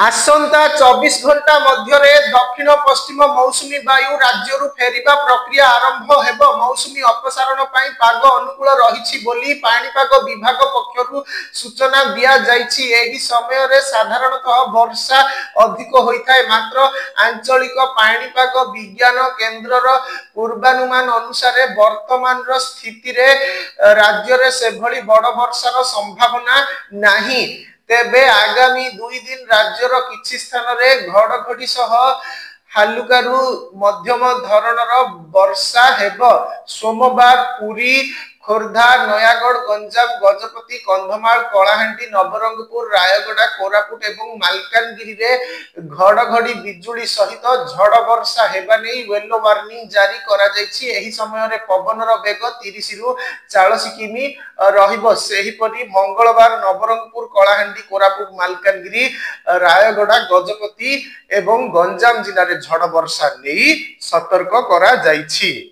आसंता 24 घंटा मध्य दक्षिण पश्चिम मौसुमी वायु राज्य फेरिबा प्रक्रिया आरंभ हेब। मौसुमी अपसारण पाग अनुकूल रही पाणीपाग विभाग पक्षरु सूचना दिया जायछि। एही समय रे साधारणतः वर्षा अधिक होइथाय, मात्र आंचलिक पाणीपाग विज्ञान केन्द्रर पूर्वानुमान अनुसार वर्तमान स्थिति रे राज्य रे सेभली बड़ वर्षार संभावना नाही। तेबे आगामी 2 दिन राज्यर किछि स्थान रे घड़घड़ी सह हालुकारु मध्यम धरणर वर्षा हेब। सोमवार पुरी, खोर्धा, नयागढ़, गंजाम, गजपति, कंधमाल, कलाहांडी, नवरंगपुर, रायगड़ा, कोरापुट एवं मालकानगिरी रे घड़घड़ी बिजुली सहित झड़ वर्षा हेबा नै येलो वार्निंग जारी करा जायछि। एही समय रे पवनर वेग 30 रु 40 किमी रहिबो। सेहीपरि मंगलवार नवरंगपुर, कलाहांडी, कोरापुट, मालकानगिरी, रायगड़ा, गजपति एवं गंजाम जिल्ला रे झड़ वर्षा नै सतर्क करा जायछि।